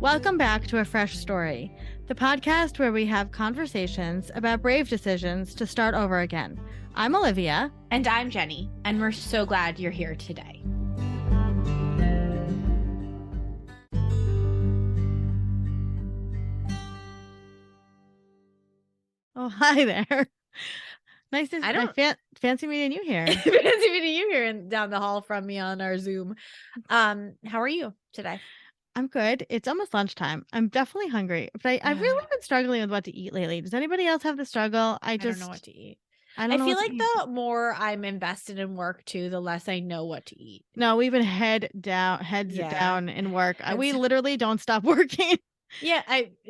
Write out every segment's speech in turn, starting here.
Welcome back to A Fresh Story, the podcast where we have conversations about brave decisions to start over again. I'm Olivia. And I'm Jenny, and we're so glad you're here today. Oh, hi there. Nice to fancy meeting you here. Fancy meeting you here and down the hall from me on our Zoom. How are you today? I'm good. It's almost lunchtime. I'm definitely hungry, but I've really been struggling with what to eat lately. Does anybody else have the struggle? I don't know what to eat. I feel like the more I'm invested in work too, the less I know what to eat. No, we've been heads down in work. We literally don't stop working. Yeah,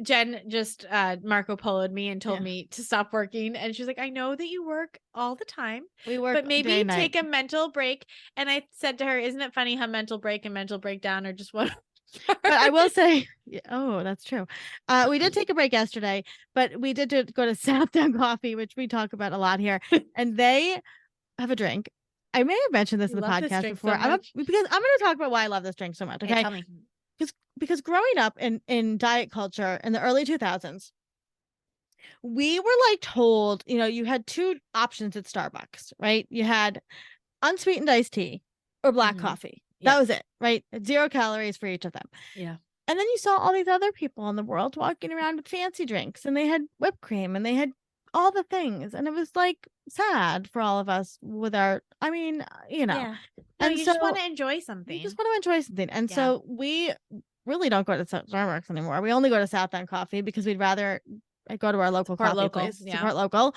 Jen just Marco Polo'd me and told me to stop working, and she's like, I know that you work all the time. We work, but maybe take a mental break. And I said to her, isn't it funny how mental break and mental breakdown are just one? But I will say, oh, that's true. We did take a break yesterday, but we did go to Southdown Coffee, which we talk about a lot here, and they have a drink. I may have mentioned this in the podcast before. Because I'm going to talk about why I love this drink so much. Okay, tell me. Because growing up in diet culture in the early 2000s, we were like told, you had two options at Starbucks, right? You had unsweetened iced tea or black coffee. That was it, right? 0 calories for each of them. Yeah. And then you saw all these other people in the world walking around with fancy drinks, and they had whipped cream and they had all the things. And it was like sad for all of us with our, Yeah. And you just want to enjoy something. You just want to enjoy something. And so we really don't go to Starbucks anymore. We only go to Southdown Coffee because we'd rather go to our local coffee place. Support local.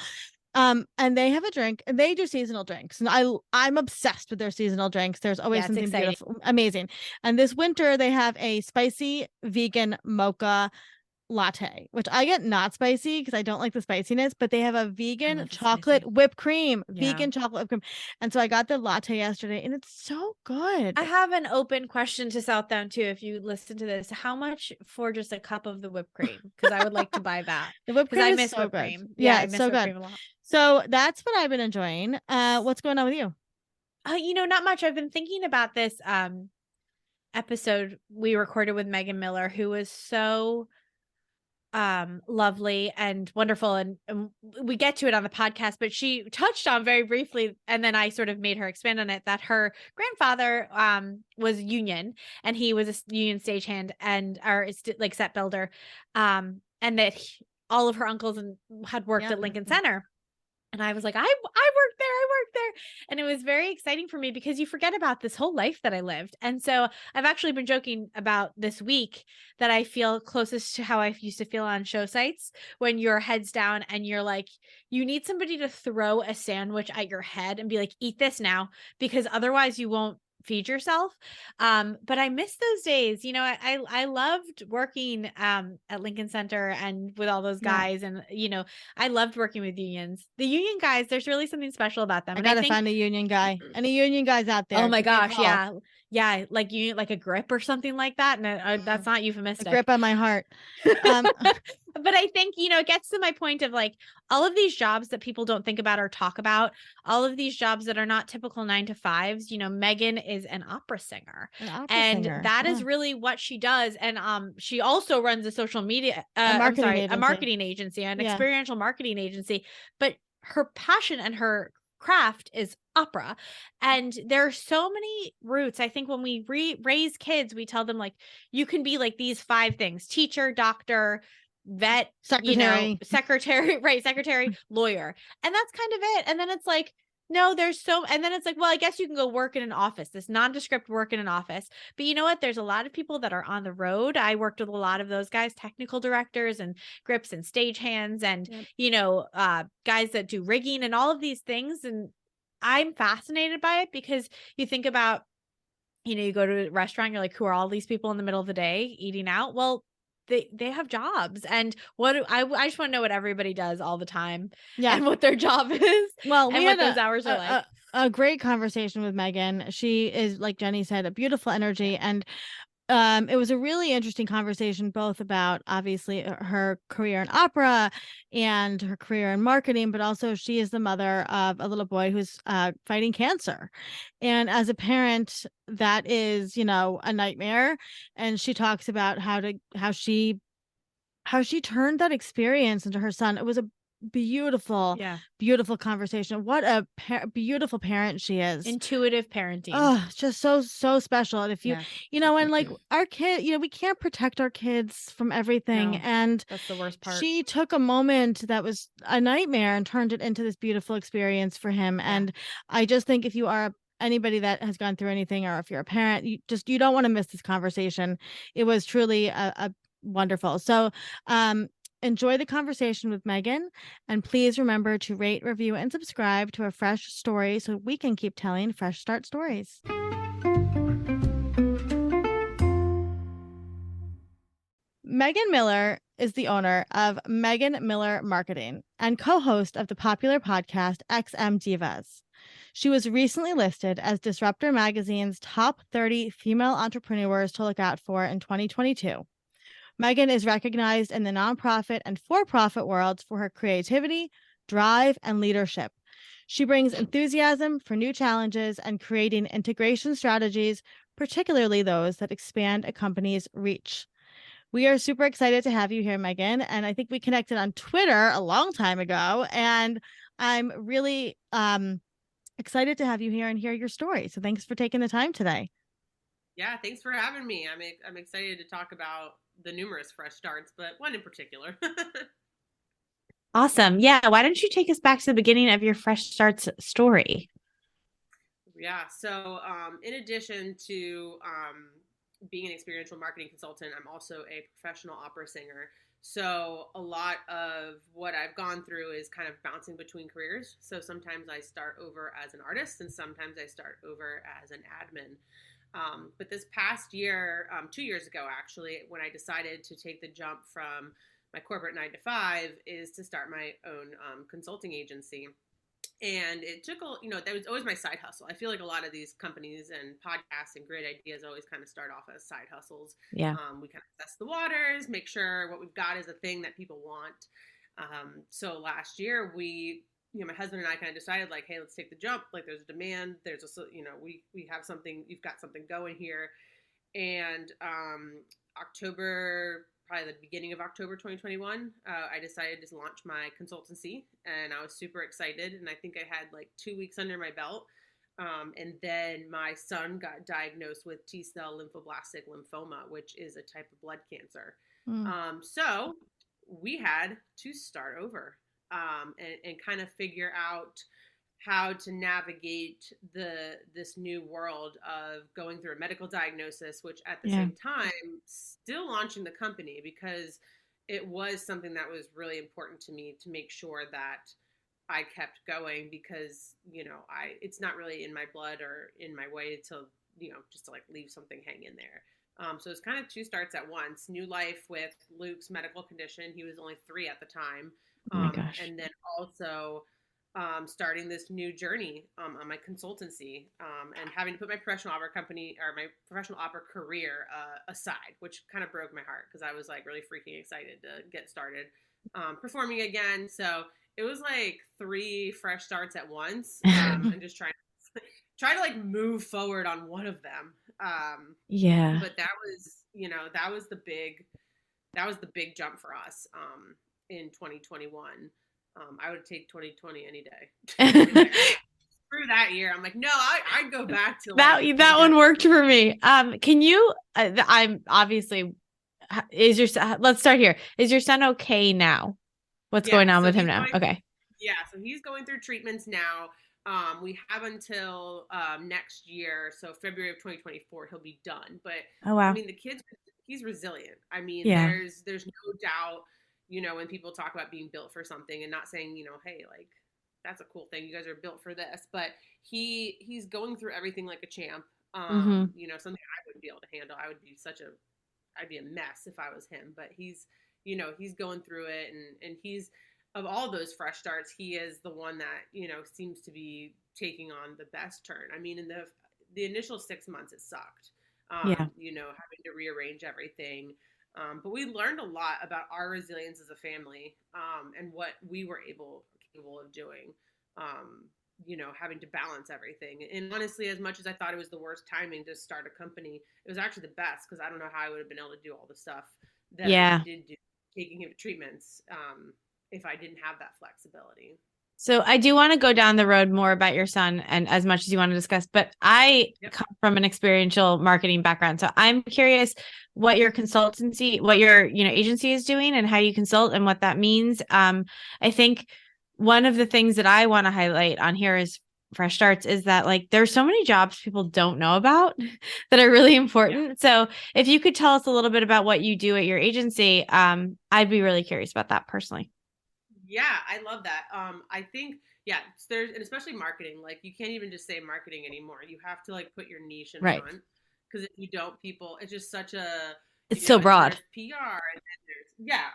And they have a drink, and they do seasonal drinks, and I'm obsessed with their seasonal drinks. There's always something beautiful, amazing. And this winter they have a spicy vegan mocha latte, which I get not spicy because I don't like the spiciness, but they have a vegan chocolate whipped cream, vegan chocolate whipped cream. And so I got the latte yesterday, and it's so good. I have an open question to Southdown too. If you listen to this, how much for just a cup of the whipped cream? Because I would like to buy that. The whipped cream I miss so whipped good. cream. Yeah, it's so good. So that's what I've been enjoying. What's going on with you? Not much. I've been thinking about this episode we recorded with Megan Miller, who was so lovely and wonderful, and we get to it on the podcast, but she touched on very briefly, and then I sort of made her expand on it, that her grandfather was union, and he was a union stagehand and like set builder, and that all of her uncles had worked at Lincoln Center. And I was like, I worked there. And it was very exciting for me because you forget about this whole life that I lived. And so I've actually been joking about this week that I feel closest to how I used to feel on show sites, when your head's down and you're like, you need somebody to throw a sandwich at your head and be like, eat this now, because otherwise you won't feed yourself. But I miss those days. I loved working at Lincoln Center and with all those guys, and I loved working with unions. The union guys, there's really something special about them. I gotta find a union guy. Any union guys out there? Oh my gosh, yeah, like like a grip or something like that. And that's not euphemistic. A grip on my heart. But I think, it gets to my point of like all of these jobs that people don't think about or talk about, all of these jobs that are not typical 9-to-5s. Megan is an opera singer, that is really what she does. And she also runs a social media, a marketing agency, an experiential marketing agency. But her passion and her craft is opera. And there are so many roots. I think when we raise kids, we tell them like, you can be like these 5 things: teacher, doctor, vet, secretary, lawyer. And that's kind of it. And then it's like, no, and then it's like, well, I guess you can go work in an office, this nondescript work in an office. But you know what? There's a lot of people that are on the road. I worked with a lot of those guys, technical directors and grips and stagehands and, guys that do rigging and all of these things. And I'm fascinated by it because you think about, you go to a restaurant, you're like, who are all these people in the middle of the day eating out? Well, they have jobs, and I just want to know what everybody does all the time, and what their job is. Well, and what those hours are like. A great conversation with Megan. She is, like Jenny said, a beautiful energy, and it was a really interesting conversation, both about obviously her career in opera and her career in marketing, but also she is the mother of a little boy who's fighting cancer. And as a parent, that is, a nightmare. And she talks about how she turned that experience into her son. It was a beautiful, beautiful conversation. What a beautiful parent she is. Intuitive parenting. Oh, just so special. And if and like our kid, we can't protect our kids from everything. No, and that's the worst part. She took a moment that was a nightmare and turned it into this beautiful experience for him. And I just think if you are anybody that has gone through anything, or if you're a parent, you don't want to miss this conversation. It was truly a wonderful. So, enjoy the conversation with Megan, and please remember to rate, review, and subscribe to A Fresh Story so we can keep telling fresh start stories. Megan Miller is the owner of Megan Miller Marketing and co-host of the popular podcast XM Divas. She was recently listed as Disruptor Magazine's top 30 female entrepreneurs to look out for in 2022. Megan is recognized in the nonprofit and for-profit worlds for her creativity, drive, and leadership. She brings enthusiasm for new challenges and creating integration strategies, particularly those that expand a company's reach. We are super excited to have you here, Megan. And I think we connected on Twitter a long time ago. And I'm really excited to have you here and hear your story. So thanks for taking the time today. Yeah, thanks for having me. I'm excited to talk about the numerous fresh starts, but one in particular. Awesome. Yeah. Why don't you take us back to the beginning of your fresh starts story? Yeah. So in addition to being an experiential marketing consultant, I'm also a professional opera singer. So a lot of what I've gone through is kind of bouncing between careers. So sometimes I start over as an artist and sometimes I start over as an admin. But this past year, 2 years ago, actually, when I decided to take the jump from my corporate 9 to 5 is to start my own consulting agency. And it took that was always my side hustle. I feel like a lot of these companies and podcasts and great ideas always kind of start off as side hustles. Yeah. We kind of test the waters, make sure what we've got is a thing that people want. So last year my husband and I kind of decided like, hey, let's take the jump. Like there's a demand, we have something, you've got something going here. And probably the beginning of October 2021, I decided to launch my consultancy, and I was super excited. And I think I had like 2 weeks under my belt. And then my son got diagnosed with T-cell lymphoblastic lymphoma, which is a type of blood cancer. So we had to start over and kind of figure out how to navigate this new world of going through a medical diagnosis, which at the same time still launching the company, because it was something that was really important to me to make sure that I kept going, because it's not really in my blood or in my way to just to like leave something hang in there. So it's kind of two starts at once. New life with Luke's medical condition. He was only 3 at the time. Oh my gosh. And then also starting this new journey on my consultancy, and having to put my professional opera company or my professional opera career aside, which kind of broke my heart because I was like really freaking excited to get started performing again. So it was like 3 fresh starts at once, and just trying to like move forward on one of them. But that was the big jump for us in 2021. I would take 2020 any day. Through that year, I'm like, no, I'd go back to like, that one worked for me. Can you? I'm obviously. Let's start here. Is your son okay now? What's going on with him now? Okay. Yeah, so he's going through treatments now. We have until next year, so February of 2024, he'll be done. But oh wow, I mean, he's resilient. I mean, there's no doubt. When people talk about being built for something, and not saying, hey, like that's a cool thing, you guys are built for this, but he's going through everything like a champ. Something I wouldn't be able to handle. I'd be a mess if I was him. But he's going through it, and he's, of all those fresh starts, he is the one that seems to be taking on the best turn. I mean, in the initial 6 months, it sucked. Having to rearrange everything. But we learned a lot about our resilience as a family, and what we were capable of doing, having to balance everything. And honestly, as much as I thought it was the worst timing to start a company, it was actually the best, because I don't know how I would have been able to do all the stuff that I did do, taking him to treatments, if I didn't have that flexibility. So I do want to go down the road more about your son, and as much as you want to discuss, but I come from an experiential marketing background. So I'm curious what your agency is doing and how you consult and what that means. I think one of the things that I want to highlight on here is Fresh Starts is that like there's so many jobs people don't know about that are really important. Yeah. So if you could tell us a little bit about what you do at your agency, I'd be really curious about that personally. Yeah, I love that. I think, there's, and especially marketing, like you can't even just say marketing anymore. You have to like put your niche in front, because if you don't, it's just such a, it's so broad. PR,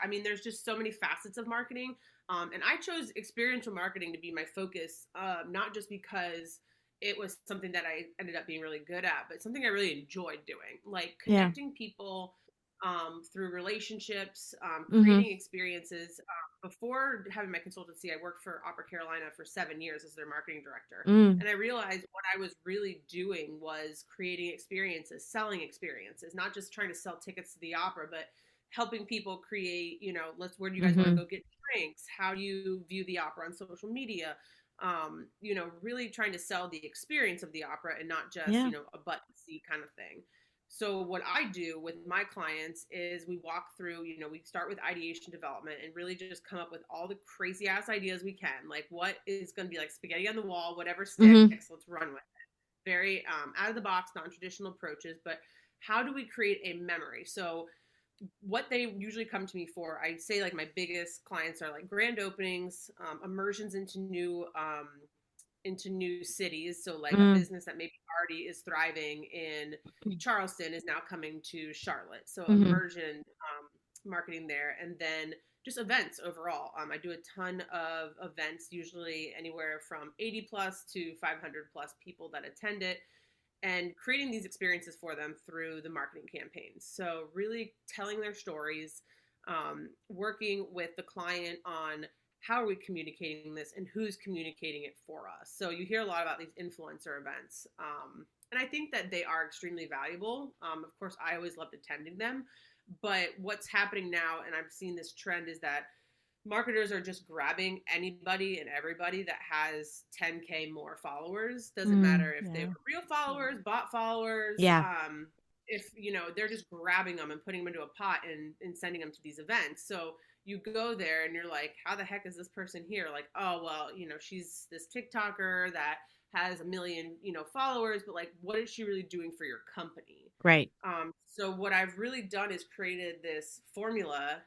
and then there's just so many facets of marketing. And I chose experiential marketing to be my focus, not just because it was something that I ended up being really good at, but something I really enjoyed doing, like connecting people through relationships, creating experiences. Before having my consultancy, I worked for Opera Carolina for 7 years as their marketing director. And I realized what I was really doing was creating experiences, selling experiences, not just trying to sell tickets to the opera, but helping people create, where do you guys want to go get drinks? How do you view the opera on social media? Really trying to sell the experience of the opera and not just, a button seat kind of thing. So what I do with my clients is we walk through, we start with ideation development and really just come up with all the crazy ass ideas we can. Like what is going to be like spaghetti on the wall, whatever sticks, let's run with it. Very out of the box, non-traditional approaches, but how do we create a memory? So what they usually come to me for, I'd say like my biggest clients are like grand openings, immersions into new cities. So like a business that maybe already is thriving in Charleston is now coming to Charlotte. So immersion marketing there. And then just events overall. I do a ton of events, usually anywhere from 80 plus to 500 plus people that attend it, and creating these experiences for them through the marketing campaigns. So really telling their stories, working with the client on how are we communicating this and who's communicating it for us. So you hear a lot about these influencer events. And I think that they are extremely valuable. Of course, I always loved attending them. But what's happening now, and I've seen this trend, is that marketers are just grabbing anybody and everybody that has 10K more followers. Doesn't matter if they were real followers, bot followers. If, they're just grabbing them and putting them into a pot and sending them to these events. So you go there and you're like, how the heck is this person here? Like, oh, well, she's this TikToker that has 1 million, followers, but like, what is she really doing for your company? Right. So what I've really done is created this formula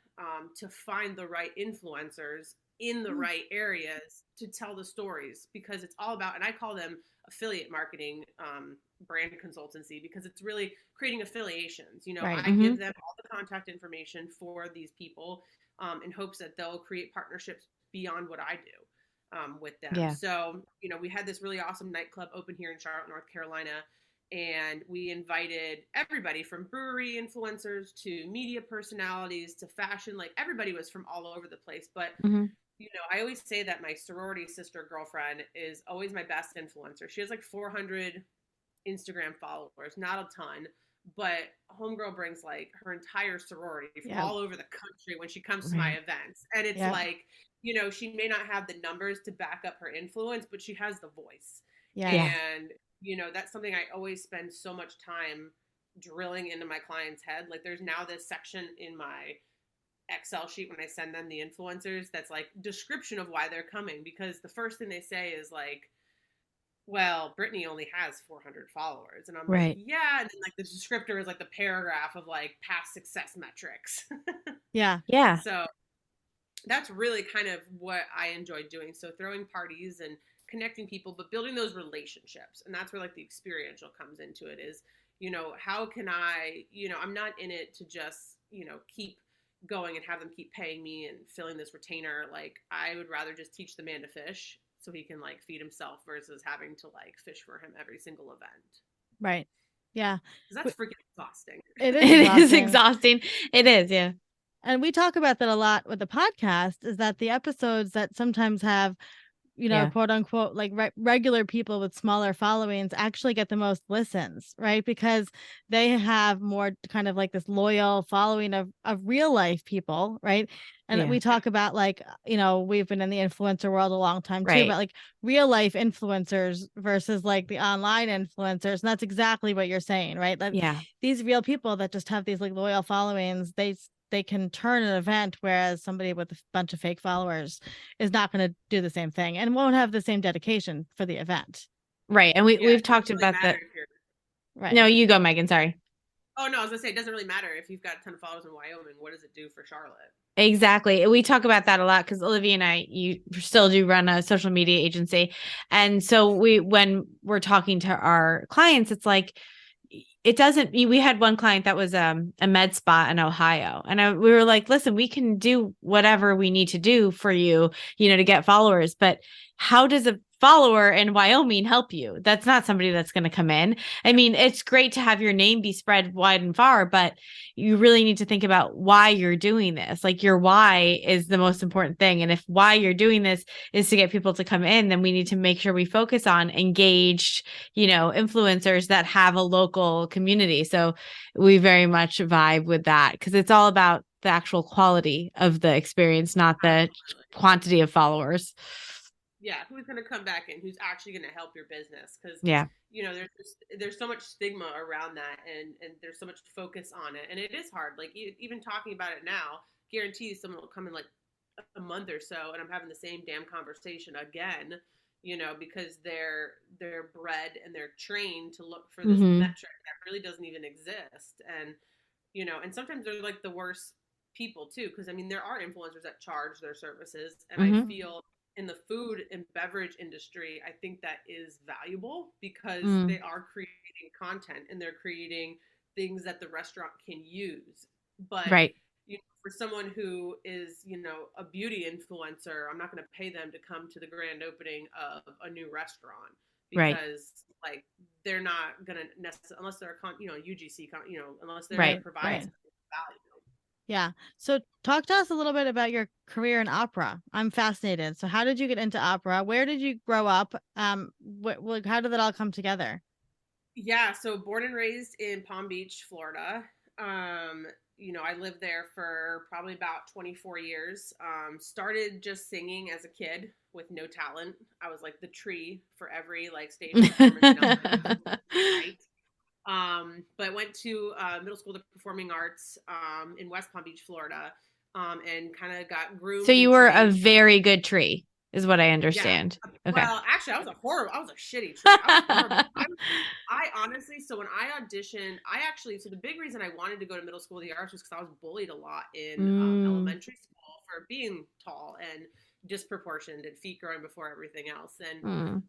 to find the right influencers in the right areas to tell the stories, because it's all about, and I call them affiliate marketing, brand consultancy, because it's really creating affiliations. I give them all the contact information for these people in hopes that they'll create partnerships beyond what I do with them. Yeah. So, we had this really awesome nightclub open here in Charlotte, North Carolina. And we invited everybody from brewery influencers to media personalities to fashion. Like everybody was from all over the place. But, I always say that my sorority sister girlfriend is always my best influencer. She has like 400 Instagram followers, not a ton. But homegirl brings like her entire sorority from all over the country when she comes to my events. And it's like, she may not have the numbers to back up her influence, but she has the voice. And that's something I always spend so much time drilling into my client's head. Like there's now this section in my Excel sheet when I send them the influencers that's like description of why they're coming, because the first thing they say is like, well, Brittany only has 400 followers. And I'm like, yeah. And then like the descriptor is like the paragraph of like past success metrics. Yeah. So that's really kind of what I enjoy doing. So throwing parties and connecting people, but building those relationships. And that's where like the experiential comes into it is, how can I, I'm not in it to just, keep going and have them keep paying me and filling this retainer. Like I would rather just teach the man to fish so he can like feed himself versus having to like fish for him every single event. Right. Yeah. Because that's freaking exhausting. It is exhausting. It is, yeah. And we talk about that a lot with the podcast, is that the episodes that sometimes have, quote unquote, like regular people with smaller followings actually get the most listens, right? Because they have more kind of like this loyal following of real life people, right? And we talk about like, we've been in the influencer world a long time too, but like real life influencers versus like the online influencers. And that's exactly what you're saying, right? That these real people that just have these like loyal followings, they can turn an event, whereas somebody with a bunch of fake followers is not going to do the same thing and won't have the same dedication for the event. Right. And we've talked about that. Right. No, you go, Megan. Sorry. Oh, no, I was going to say, it doesn't really matter if you've got a ton of followers in Wyoming. What does it do for Charlotte? Exactly. We talk about that a lot because Olivia and I, you still do run a social media agency. And so when we're talking to our clients, it's like, it doesn't, we had one client that was a med spa in Ohio. And we were like, listen, we can do whatever we need to do for you, to get followers. But how does a follower in Wyoming help you? That's not somebody that's going to come in. I mean, it's great to have your name be spread wide and far, but you really need to think about why you're doing this. Like your why is the most important thing. And if why you're doing this is to get people to come in, then we need to make sure we focus on engaged, influencers that have a local community. So we very much vibe with that because it's all about the actual quality of the experience, not the quantity of followers. Yeah, who's going to come back in, who's actually going to help your business? Because there's so much stigma around that, and there's so much focus on it, and it is hard. Like even talking about it now, guarantees someone will come in like a month or so, and I'm having the same damn conversation again. Because they're bred and they're trained to look for this metric that really doesn't even exist, and and sometimes they're like the worst people too. Because I mean, there are influencers that charge their services, and I feel in the food and beverage industry, I think that is valuable because they are creating content and they're creating things that the restaurant can use. But for someone who is, a beauty influencer, I'm not going to pay them to come to the grand opening of a new restaurant because like they're not going to necessarily, unless they're UGC, unless they're providing value. Yeah. So talk to us a little bit about your career in opera. I'm fascinated. So how did you get into opera? Where did you grow up? How did that all come together? Yeah. So born and raised in Palm Beach, Florida. I lived there for probably about 24 years. Started just singing as a kid with no talent. I was like the tree for every like stage performance. But went to middle school of performing arts in West Palm Beach, Florida, and kind of got groomed. So you were a very good tree, is what I understand. Yeah. Okay. Well, actually, I was a shitty tree. I was horrible. I honestly, so when I auditioned, so the big reason I wanted to go to middle school of the arts was because I was bullied a lot in elementary school for being tall and disproportioned and feet growing before everything else. And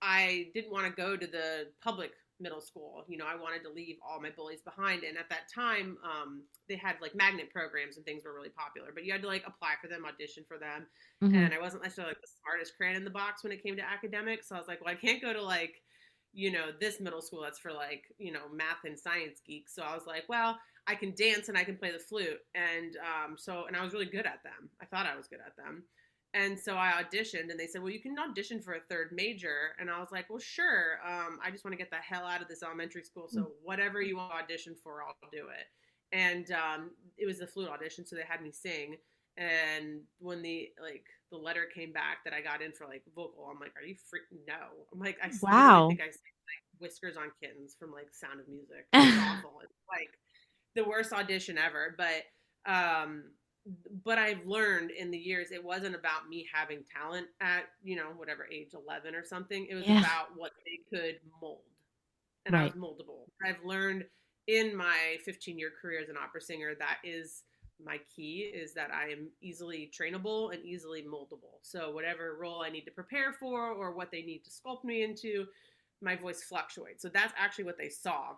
I didn't want to go to the public middle school. I wanted to leave all my bullies behind. And at that time, they had like magnet programs and things were really popular, but you had to like apply for them, audition for them. And I wasn't necessarily like the smartest crayon in the box when it came to academics. So I was like, well, I can't go to like, this middle school that's for like, math and science geeks. So I was like, well, I can dance and I can play the flute. And and I was really good at them. I thought I was good at them. And so I auditioned and they said, well, you can audition for a third major. And I was like, well, sure. I just want to get the hell out of this elementary school. So whatever you want to audition for, I'll do it. And it was the flute audition. So they had me sing. And when the letter came back that I got in for like vocal, I'm like, are you freaking no? I'm like, I think I sang like Whiskers on Kittens from like Sound of Music. It was awful. It's like the worst audition ever. But I've learned in the years, it wasn't about me having talent at, whatever age, 11 or something. It was about what they could mold. And I was moldable. I've learned in my 15-year career as an opera singer, that is my key, is that I am easily trainable and easily moldable. So whatever role I need to prepare for or what they need to sculpt me into, my voice fluctuates. So that's actually what they saw.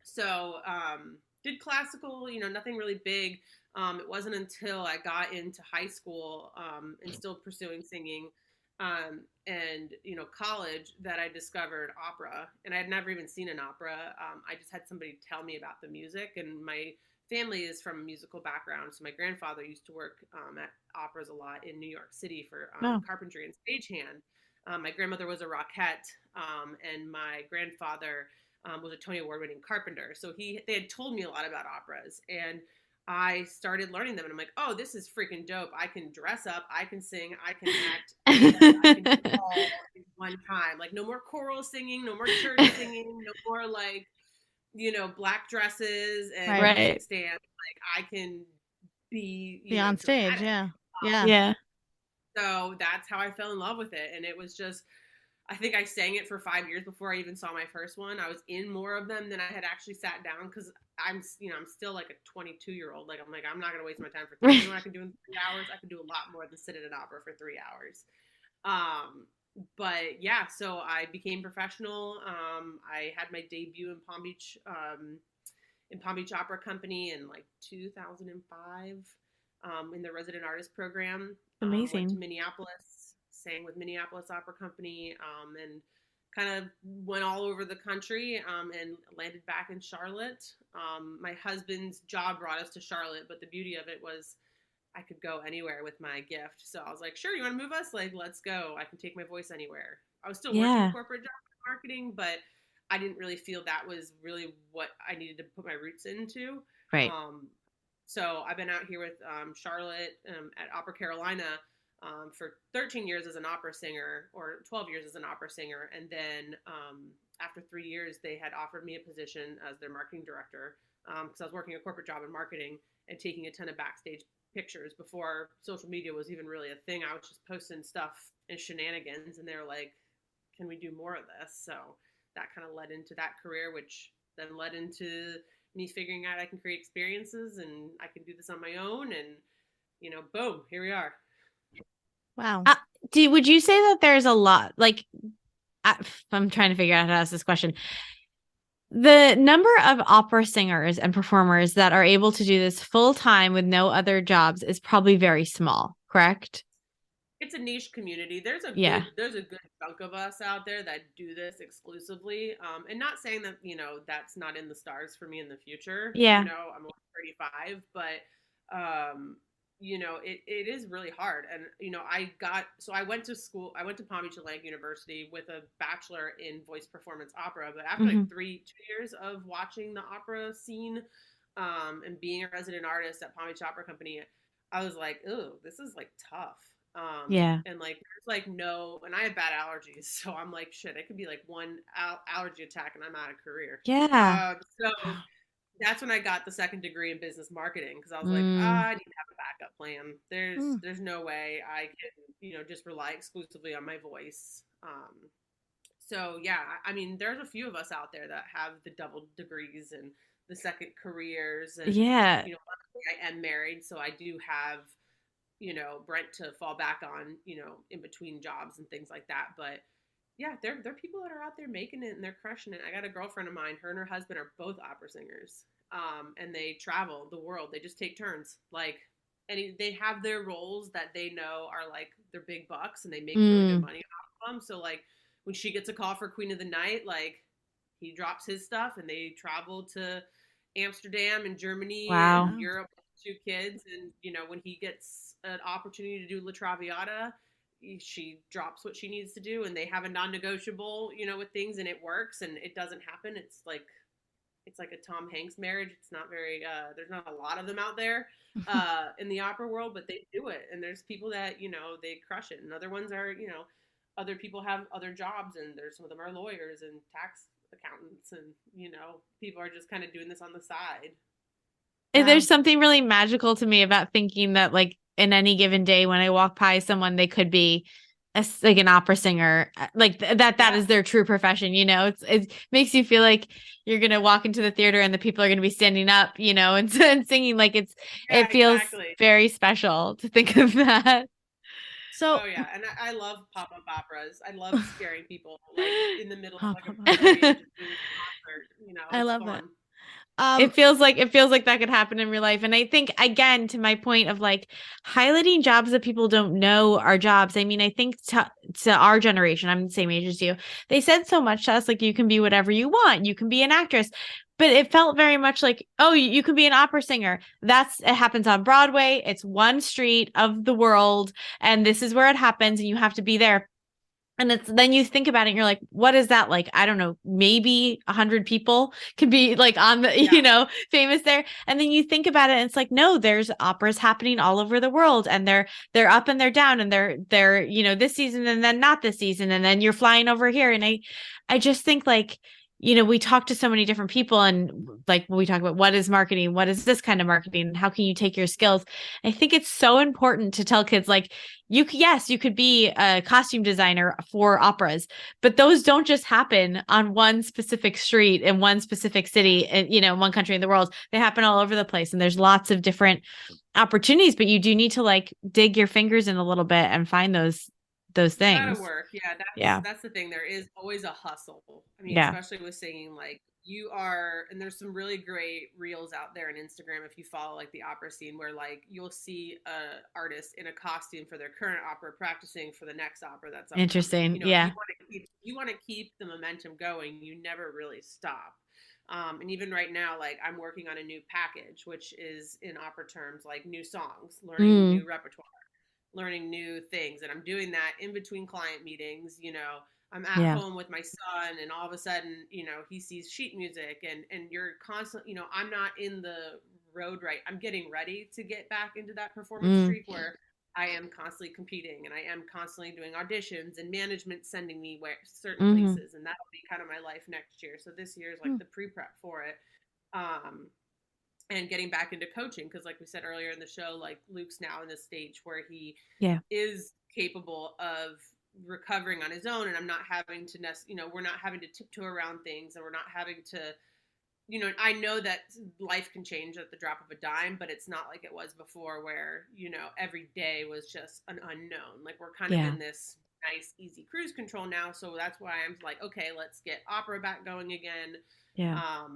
So did classical, nothing really big. It wasn't until I got into high school and still pursuing singing And, college that I discovered opera, and I had never even seen an opera. I just had somebody tell me about the music, and my family is from a musical background. So my grandfather used to work at operas a lot in New York City for carpentry and stagehand. My grandmother was a Rockette, and my grandfather was a Tony Award winning carpenter. So they had told me a lot about operas, and I started learning them, and I'm like, oh, this is freaking dope. I can dress up, I can sing, I can act, I can do it all in one time. Like, no more choral singing, no more church singing, no more like, black dresses and music stands. Like, I can be on stage. dramatic. Yeah. So that's how I fell in love with it. And it was just, I think I sang it for 5 years before I even saw my first one. I was in more of them than I had actually sat down, because I'm still like a 22-year-old. Like, I'm not going to waste my time for 3 hours. You know what I can do in 3 hours? I can do a lot more than sit at an opera for 3 hours. But yeah, so I became professional. I had my debut in Palm Beach Opera Company in like 2005, in the resident artist program. Amazing. Went to Minneapolis, sang with Minneapolis Opera Company, and kind of went all over the country, and landed back in Charlotte. My husband's job brought us to Charlotte, but the beauty of it was I could go anywhere with my gift. So I was like, sure, you want to move us? Like, let's go. I can take my voice anywhere. I was still working corporate jobs in marketing, but I didn't really feel that was really what I needed to put my roots into. Right. So I've been out here with Charlotte at Opera Carolina for 13 years as an opera singer, or 12 years as an opera singer. And then after 3 years, they had offered me a position as their marketing director, because I was working a corporate job in marketing and taking a ton of backstage pictures before social media was even really a thing. I was just posting stuff and shenanigans, and they were like, can we do more of this? So that kind of led into that career, which then led into me figuring out I can create experiences and I can do this on my own, and boom, here we are. Wow. Would you say that there's a lot, like, I'm trying to figure out how to ask this question. The number of opera singers and performers that are able to do this full time with no other jobs is probably very small, correct? It's a niche community. There's a good chunk of us out there that do this exclusively. And not saying that, that's not in the stars for me in the future. Yeah. I'm only 35, but it is really hard. And, I went to school, I went to Palm Beach Atlantic University with a bachelor in voice performance opera. But after like 2 years of watching the opera scene, and being a resident artist at Palm Beach Opera Company, I was like, oh, this is like tough. And like, there's like and I have bad allergies. So I'm like, shit, it could be like one allergy attack and I'm out of career. Yeah. So that's when I got the second degree in business marketing, because I was like, I need to have a backup plan. There's no way I can, just rely exclusively on my voice. So yeah, I mean, there's a few of us out there that have the double degrees and the second careers. And, I am married, so I do have, Brent to fall back on, in between jobs and things like that. But yeah, there are people that are out there making it and they're crushing it. I got a girlfriend of mine, her and her husband are both opera singers. And they travel the world. They just take turns. Like, and they have their roles that they know are like their big bucks, and they make really good money off of them. So like, when she gets a call for Queen of the Night, like, he drops his stuff and they travel to Amsterdam and Germany and Europe with 2 kids. And, when he gets an opportunity to do La Traviata, she drops what she needs to do, and they have a non-negotiable, with things, and it works, and it doesn't happen. It's like a Tom Hanks marriage. It's not very, there's not a lot of them out there in the opera world, but they do it. And there's people that, they crush it. And other ones are, other people have other jobs, and some of them are lawyers and tax accountants, and, people are just kind of doing this on the side. There's something really magical to me about thinking that, like, in any given day when I walk by someone, they could be like an opera singer, like that is their true profession. It makes you feel like you're going to walk into the theater and the people are going to be standing up, and singing. Like, it feels very special to think of that. So, and I love pop-up operas. I love scaring people, like, in the middle of like a parade, just doing a concert. I love fun. that. It feels like that could happen in real life. And I think, again, to my point of like highlighting jobs that people don't know are jobs. I mean, I think to our generation, I'm the same age as you. They said so much to us, like, you can be whatever you want. You can be an actress. But it felt very much like, oh, you can be an opera singer. It happens on Broadway. It's one street of the world. And this is where it happens. And you have to be there. And then you think about it and you're like, what is that like? I don't know, maybe 100 people could be like on the, famous there. And then you think about it and it's like, no, there's operas happening all over the world and they're up and they're down and they're, this season and then not this season. And then you're flying over here. And I just think like, we talk to so many different people and like we talk about what is marketing, what is this kind of marketing, how can you take your skills? I think it's so important to tell kids like, you could be a costume designer for operas, but those don't just happen on one specific street in one specific city, in one country in the world. They happen all over the place and there's lots of different opportunities, but you do need to like dig your fingers in a little bit and find those things. Gotta work. That's the thing. There is always a hustle. I mean, especially with singing, like and there's some really great reels out there on Instagram if you follow like the opera scene where like you'll see a artist in a costume for their current opera practicing for the next opera that's upcoming. Interesting. You want to keep the momentum going. You never really stop. And even right now, like I'm working on a new package, which is in opera terms, like new songs, learning new repertoire, learning new things. And I'm doing that in between client meetings. I'm at home with my son and all of a sudden, he sees sheet music and you're constantly, I'm not in the road, right? I'm getting ready to get back into that performance streak where I am constantly competing and I am constantly doing auditions and management sending me certain places. And that'll be kind of my life next year. So this year is like the pre-prep for it. And getting back into coaching. Cause like we said earlier in the show, like Luke's now in this stage where he is capable of recovering on his own. And I'm not having to, we're not having to tiptoe around things and we're not having to, I know that life can change at the drop of a dime, but it's not like it was before where, every day was just an unknown. Like we're kind of in this nice, easy cruise control now. So that's why I'm like, okay, let's get opera back going again. Yeah.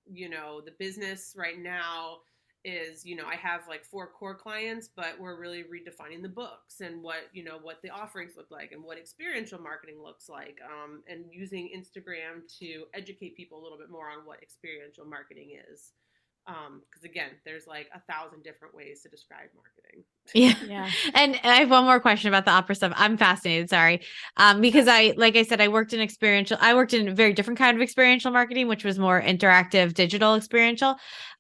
The business right now is, I have like 4 core clients, but we're really redefining the books and what the offerings look like and what experiential marketing looks like, and using Instagram to educate people a little bit more on what experiential marketing is. Because again, there's like 1,000 different ways to describe marketing. Yeah. And I have one more question about the opera stuff. I'm fascinated. Sorry. Because like I said, I worked in a very different kind of experiential marketing, which was more interactive, digital experiential.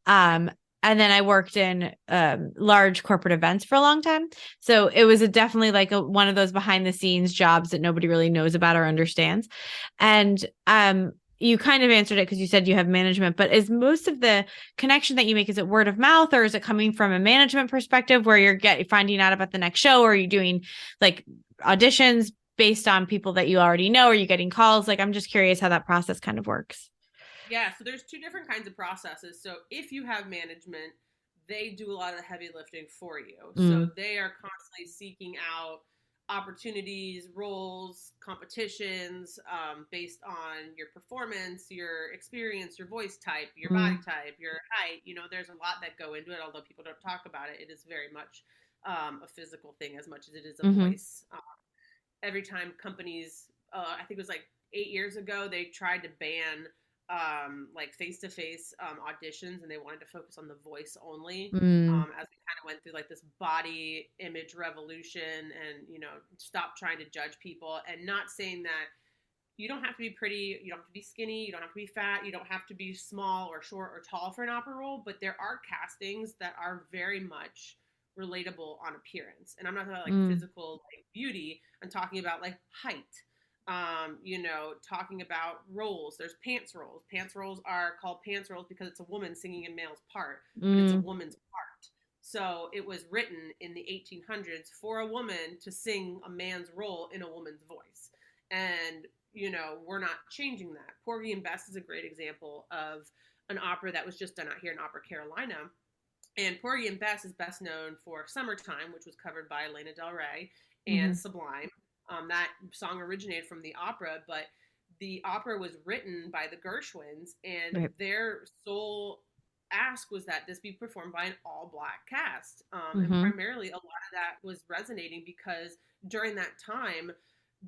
And then I worked in large corporate events for a long time. So it was definitely like one of those behind the scenes jobs that nobody really knows about or understands. And you kind of answered it because you said you have management, but is most of the connection that you make, is it word of mouth or is it coming from a management perspective where you're finding out about the next show, or are you doing like auditions based on people that you already know? Or are you getting calls? Like, I'm just curious how that process kind of works. Yeah. So there's 2 different kinds of processes. So if you have management, they do a lot of the heavy lifting for you. So they are constantly seeking out opportunities, roles, competitions, based on your performance, your experience, your voice type, your body type, your height. There's a lot that go into it, although people don't talk about it. It is very much a physical thing as much as it is a voice. Every time companies, I think it was like 8 years ago, they tried to ban like face-to-face auditions, and they wanted to focus on the voice only, as we kind of went through like this body image revolution and stop trying to judge people. And not saying that you don't have to be pretty, you don't have to be skinny, you don't have to be fat, you don't have to be small or short or tall for an opera role, but there are castings that are very much relatable on appearance. And I'm not talking about like physical like beauty, I'm talking about like height. Talking about roles. There's pants roles. Pants roles are called pants roles because it's a woman singing a male's part, but it's a woman's part. So it was written in the 1800s for a woman to sing a man's role in a woman's voice. And, we're not changing that. Porgy and Bess is a great example of an opera that was just done out here in Opera Carolina. And Porgy and Bess is best known for Summertime, which was covered by Lana Del Rey, and Sublime. That song originated from the opera, but the opera was written by the Gershwins, and their sole ask was that this be performed by an all Black cast. And primarily a lot of that was resonating because during that time,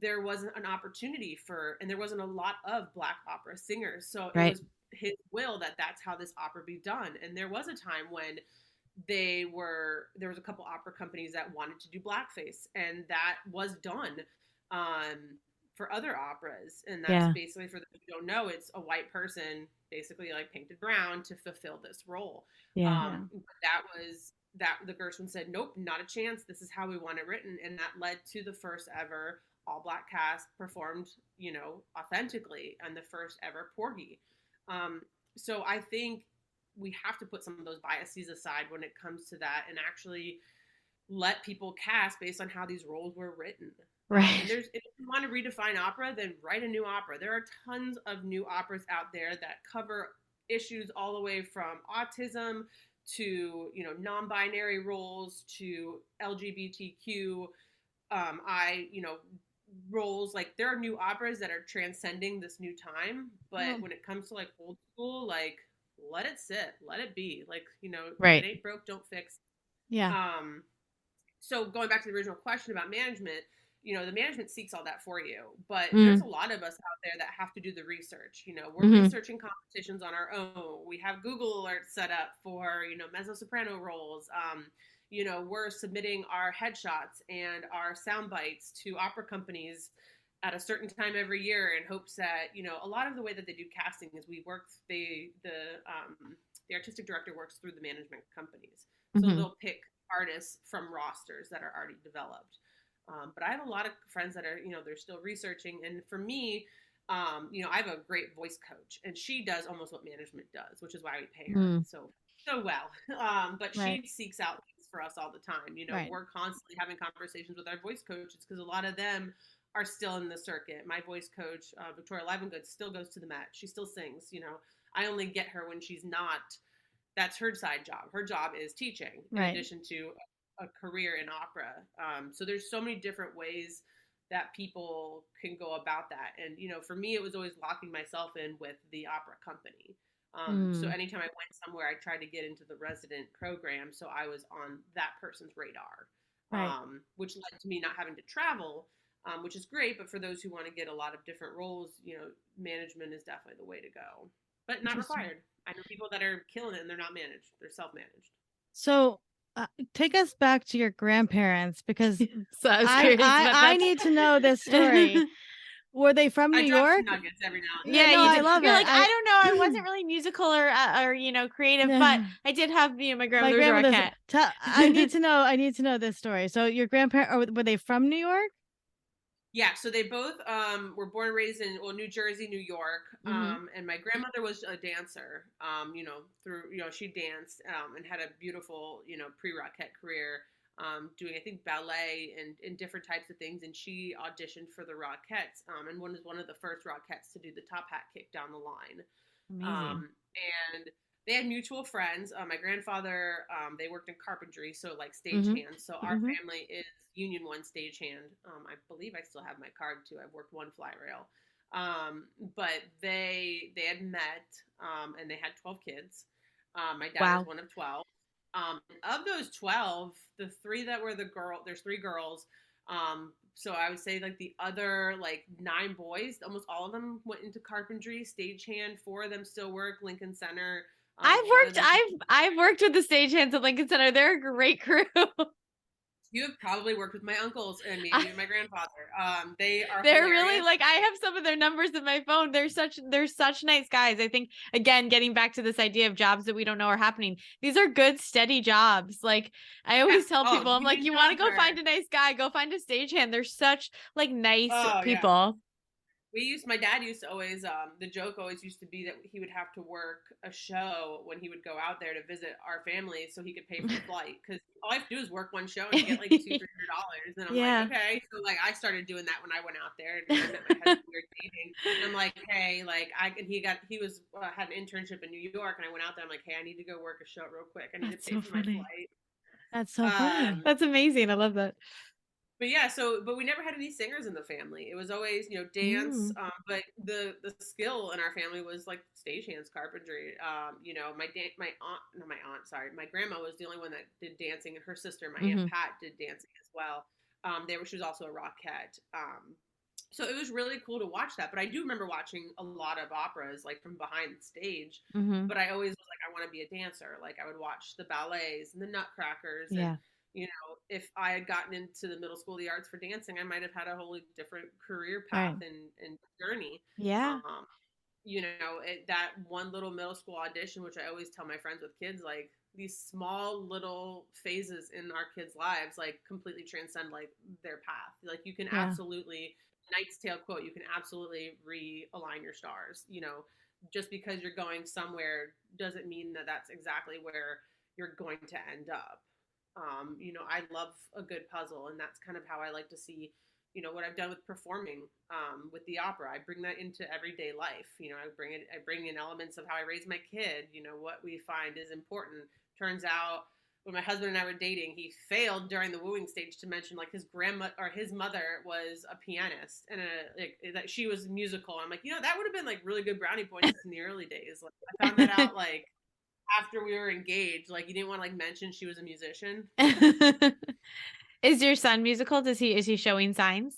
there wasn't an opportunity and there wasn't a lot of Black opera singers. So it was his will that that's how this opera be done. And there was a time when there was a couple opera companies that wanted to do blackface, and that was done for other operas. And that's basically, for those who don't know, it's a white person basically like painted brown to fulfill this role. But that the Gershwin said, nope, not a chance. This is how we want it written. And that led to the first ever all Black cast performed, authentically, and the first ever Porgy. So I think we have to put some of those biases aside when it comes to that and actually let people cast based on how these roles were written. Right. And if you want to redefine opera, then write a new opera. There are tons of new operas out there that cover issues all the way from autism to, non-binary roles to LGBTQ, roles. Like, there are new operas that are transcending this new time, but when it comes to like old school, like, let it sit, let it be. Like, if it ain't broke, don't fix. So going back to the original question about management, the management seeks all that for you, but there's a lot of us out there that have to do the research. We're researching competitions on our own. We have Google alerts set up for, mezzo-soprano roles. We're submitting our headshots and our sound bites to opera companies at a certain time every year in hopes that, a lot of the way that they do casting is the artistic director works through the management companies. So they'll pick artists from rosters that are already developed. But I have a lot of friends that are, they're still researching. And for me, I have a great voice coach, and she does almost what management does, which is why we pay her so well. But she seeks out things for us all the time. We're constantly having conversations with our voice coaches because a lot of them are still in the circuit. My voice coach, Victoria Livengood, still goes to the Met. She still sings. I only get her when she's not. That's her side job. Her job is teaching in addition to a career in opera. So there's so many different ways that people can go about that. And, for me, it was always locking myself in with the opera company. So anytime I went somewhere, I tried to get into the resident program. So I was on that person's radar, which led to me not having to travel, which is great. But for those who want to get a lot of different roles, management is definitely the way to go, but not required. I know people that are killing it and they're not managed. They're self-managed. So take us back to your grandparents, because so I need to know this story. Were they from New York? Nuggets every now and then. Yeah, I love it. You're like, I don't know. I wasn't really musical or creative, but I did have, my grandmother's Rockette. I need to know this story. So your grandparents, were they from New York? Yeah, so they both were born and raised in New Jersey, New York, and my grandmother was a dancer. She danced and had a beautiful, pre-Rockette career, doing, I think, ballet and different types of things. And she auditioned for the Rockettes, and was one of the first Rockettes to do the top hat kick down the line. Amazing. And they had mutual friends. My grandfather, they worked in carpentry, so like stagehands. So our family is Union 1 stagehand. I believe I still have my card too. I've worked one fly rail. But they had met, and they had 12 kids. My dad is one of 12. Of those 12, the 3 that were there's 3 girls. So I would say like the other 9 boys, almost all of them went into carpentry, stagehand. 4 of them still work Lincoln Center. I've worked with the stagehands at Lincoln Center. They're a great crew. You have probably worked with my uncles and maybe my grandfather. They're hilarious. Really I have some of their numbers in my phone. They're such nice guys. I think, again, getting back to this idea of jobs that we don't know are happening. These are good, steady jobs. Like I always tell people, I'm like, you want to go find a nice guy, go find a stagehand. They're such nice people. Yeah. My dad used to always, the joke always used to be that he would have to work a show when he would go out there to visit our family so he could pay for the flight. Because all I have to do is work one show and get $200-$300. And I'm like, okay. So I started doing that when I went out there and I met my husband, we were dating. And I'm like, hey, he had an internship in New York, and I went out there. I'm like, hey, I need to go work a show real quick. I need to pay for my flight. That's so funny. That's amazing. I love that. But yeah, but we never had any singers in the family. It was always, dance. But the skill in our family was like stagehands, carpentry. My aunt, not my aunt, sorry, my grandma was the only one that did dancing, and her sister, my Aunt Pat, did dancing as well. She was also a rockette. So it was really cool to watch that. But I do remember watching a lot of operas like from behind the stage. But I always was like, I want to be a dancer. Like I would watch the ballets and the Nutcrackers. Yeah. And if I had gotten into the middle school of the arts for dancing, I might have had a wholly different career path and journey. Yeah. That one little middle school audition, which I always tell my friends with kids, like these small little phases in our kids' lives, like completely transcend like their path. Like you can absolutely, Knight's Tale quote, you can absolutely realign your stars. Just because you're going somewhere doesn't mean that that's exactly where you're going to end up. I love a good puzzle, and that's kind of how I like to see, what I've done with performing, with the opera. I bring that into everyday life. I bring in elements of how I raise my kid, what we find is important. Turns out when my husband and I were dating, he failed during the wooing stage to mention like his grandma or his mother was a pianist and that she was musical. I'm like, that would have been like really good brownie points in the early days. Like I found that out like after we were engaged. Like you didn't want to like mention she was a musician. Is your son musical? Is he showing signs?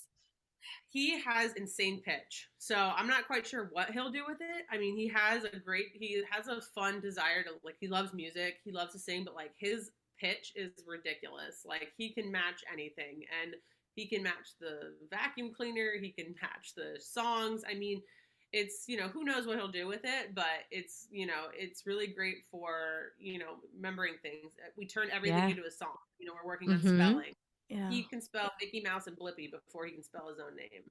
He has insane pitch. So I'm not quite sure what he'll do with it. I mean, he has a fun desire to like, he loves music. He loves to sing, but like his pitch is ridiculous. Like he can match anything, and he can match the vacuum cleaner. He can match the songs. I mean, it's, who knows what he'll do with it, but it's, it's really great for, remembering things. We turn everything into a song. We're working on spelling. Yeah. He can spell Mickey Mouse and Blippi before he can spell his own name.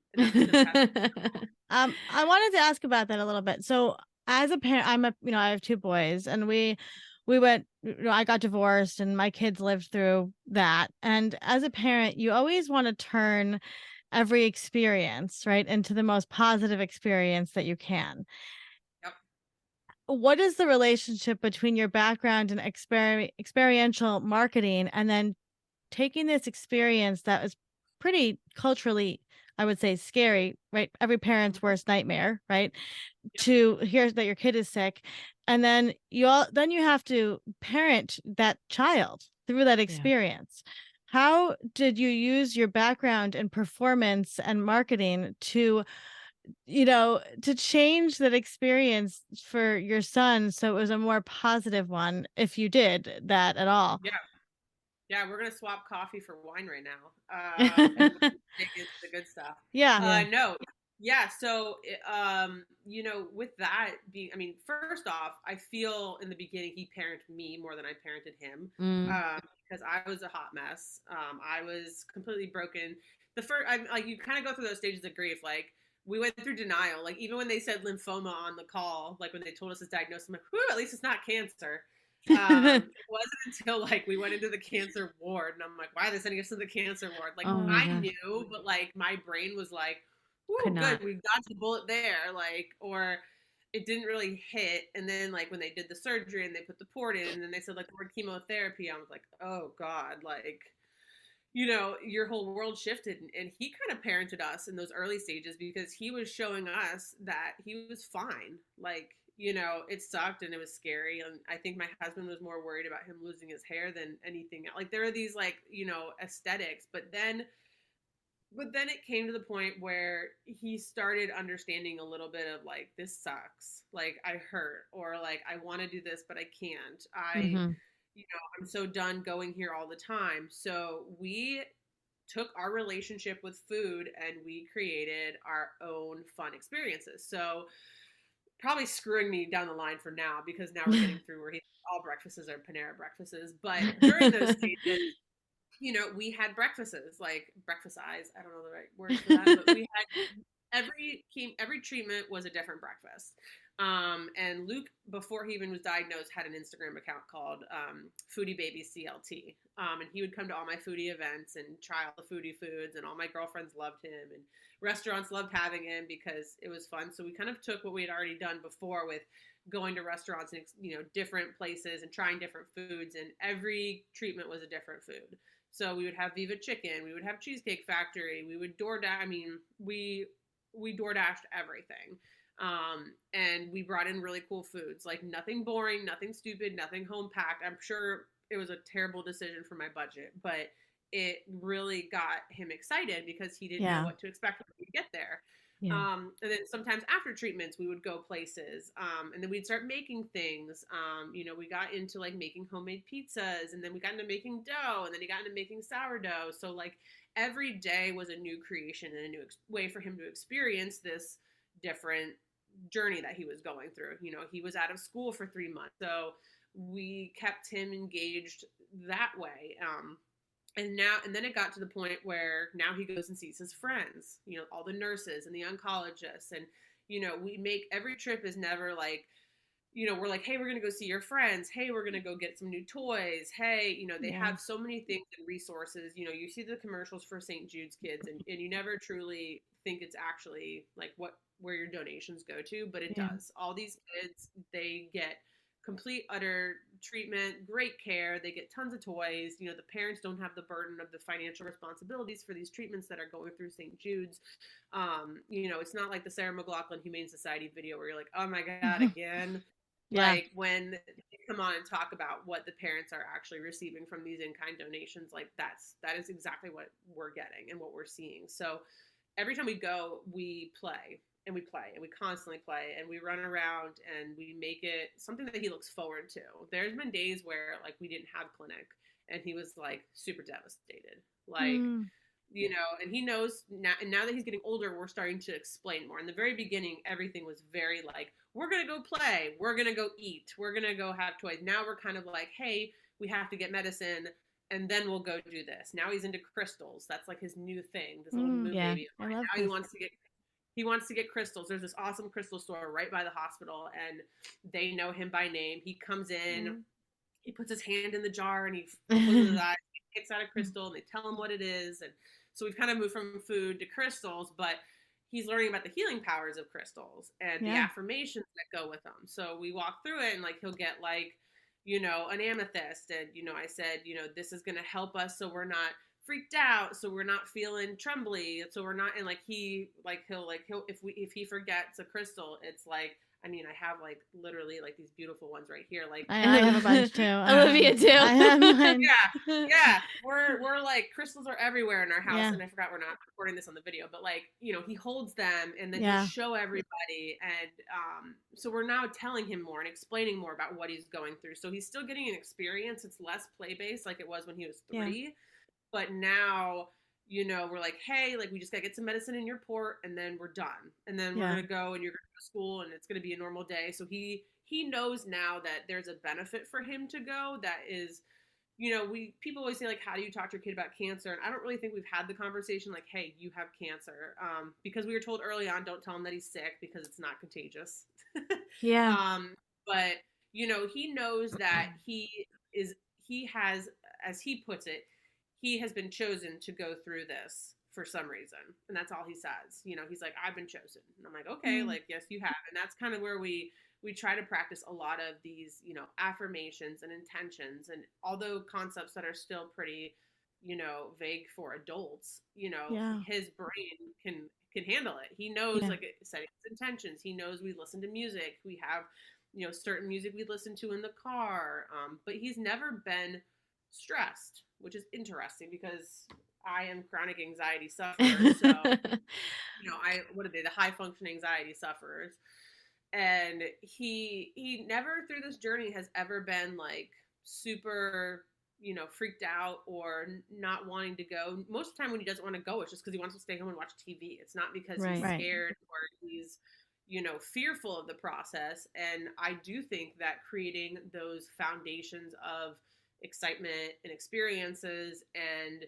I wanted to ask about that a little bit. So as a parent, I have two boys, and we went, I got divorced and my kids lived through that. And as a parent, you always want to turn every experience, right, into the most positive experience that you can. Yep. What is the relationship between your background in experiential marketing and then taking this experience that was pretty culturally, I would say, scary, right? Every parent's worst nightmare, right? Yep. To hear that your kid is sick. And then you have to parent that child through that experience. Yeah. How did you use your background in performance and marketing to change that experience for your son so it was a more positive one, if you did that at all? Yeah. Yeah, we're gonna swap coffee for wine right now. And dig into the good stuff. Yeah. No. Yeah. So, with that being, I mean, first off, I feel in the beginning he parented me more than I parented him, because I was a hot mess. I was completely broken. You kind of go through those stages of grief. Like we went through denial. Like even when they said lymphoma on the call, like when they told us his diagnosis, I'm like, whew, at least it's not cancer. It wasn't until like we went into the cancer ward, and I'm like, why are they sending us to the cancer ward? Like I knew, but like my brain was like, ooh, good, we've got the bullet there, like, or it didn't really hit. And then like when they did the surgery and they put the port in, and then they said like the word chemotherapy, I was like, oh God, like, your whole world shifted. And he kind of parented us in those early stages because he was showing us that he was fine. Like, it sucked and it was scary. And I think my husband was more worried about him losing his hair than anything. Like there are these like, aesthetics, but then it came to the point where he started understanding a little bit of like, this sucks. Like I hurt, or like, I want to do this, but I can't. I'm so done going here all the time. So we took our relationship with food and we created our own fun experiences. So probably screwing me down the line for now, because now we're getting through where all breakfasts are Panera breakfasts. But during those stages, we had breakfasts, like breakfast eyes. I don't know the right word for that, but we had every treatment was a different breakfast. And Luke, before he even was diagnosed, had an Instagram account called Foodie Baby CLT. And he would come to all my foodie events and try all the foodie foods, and all my girlfriends loved him, and restaurants loved having him because it was fun. So we kind of took what we had already done before with going to restaurants and different places and trying different foods, and every treatment was a different food. So we would have Viva Chicken, we would have Cheesecake Factory, we would DoorDash. I mean, we DoorDashed everything. And we brought in really cool foods, like nothing boring, nothing stupid, nothing home packed. I'm sure it was a terrible decision for my budget, but it really got him excited because he didn't know what to expect when we get there. Yeah. And then sometimes after treatments, we would go places, and then we'd start making things. You know, we got into like making homemade pizzas, and then we got into making dough, and then he got into making sourdough. So like every day was a new creation and a new way for him to experience this different journey that he was going through. You know, he was out of school for 3 months, so we kept him engaged that way. And then it got to the point where now he goes and sees his friends, you know, all the nurses and the oncologists. And, you know, we make every trip is never like, you know, we're like, hey, we're going to go see your friends. Hey, we're going to go get some new toys. Hey, you know, they have so many things and resources. You know, you see the commercials for St. Jude's Kids, and you never truly think it's actually like where your donations go to, but it does. All these kids, they get complete, utter treatment, great care. They get tons of toys. You know, the parents don't have the burden of the financial responsibilities for these treatments that are going through St. Jude's. You know, it's not like the Sarah McLachlan Humane Society video where you're like, oh my God, again. Like when they come on and talk about what the parents are actually receiving from these in-kind donations, like that is exactly what we're getting and what we're seeing. So every time we go, we play. And we play, and we constantly play, and we run around, and we make it something that he looks forward to. There's been days where, like, we didn't have clinic, and he was, like, super devastated. Like, you know, and he knows now, and now that he's getting older, we're starting to explain more. In the very beginning, everything was very, like, we're going to go play, we're going to go eat, we're going to go have toys. Now we're kind of like, hey, we have to get medicine, and then we'll go do this. Now he's into crystals. That's, like, his new thing, this little new baby. Now he wants to get crystals. There's this awesome crystal store right by the hospital, and they know him by name. He comes in, he puts his hand in the jar, and he closes his eyes, he picks out a crystal, and they tell him what it is. And so we've kind of moved from food to crystals, but he's learning about the healing powers of crystals and the affirmations that go with them. So we walk through it, and like he'll get like, you know, an amethyst, and you know, I said, you know, this is going to help us so we're not freaked out, so we're not feeling trembly, so we're not, and like he'll if he forgets a crystal, it's like, I mean, I have like literally like these beautiful ones right here. Like I have a bunch too. Olivia too. I have mine. Yeah. We're like crystals are everywhere in our house, and I forgot we're not recording this on the video, but like, you know, he holds them and then he'll show everybody, and so we're now telling him more and explaining more about what he's going through. So he's still getting an experience. It's less play based like it was when he was 3, but now, you know, we're like, hey, like, we just gotta get some medicine in your port, and then we're done. And then we're gonna go, and you're gonna go to school, and it's gonna be a normal day. So he knows now that there's a benefit for him to go. That is, you know, people always say, like, how do you talk to your kid about cancer? And I don't really think we've had the conversation, like, hey, you have cancer. Because we were told early on, don't tell him that he's sick because it's not contagious. But, you know, he knows that he has, as he puts it, he has been chosen to go through this for some reason. And that's all he says. You know, he's like, I've been chosen. And I'm like, okay, like, yes, you have. And that's kind of where we try to practice a lot of these, you know, affirmations and intentions. And although concepts that are still pretty, you know, vague for adults, you know, his brain can handle it. He knows, like, setting his intentions. He knows we listen to music. We have, you know, certain music we listen to in the car. But he's never been stressed, which is interesting because I am chronic anxiety sufferer. So, you know, what are they? The high function anxiety sufferers. And he never through this journey has ever been like super, you know, freaked out or not wanting to go. Most of the time when he doesn't want to go, it's just because he wants to stay home and watch TV. It's not because he's scared or he's, you know, fearful of the process. And I do think that creating those foundations of excitement and experiences and,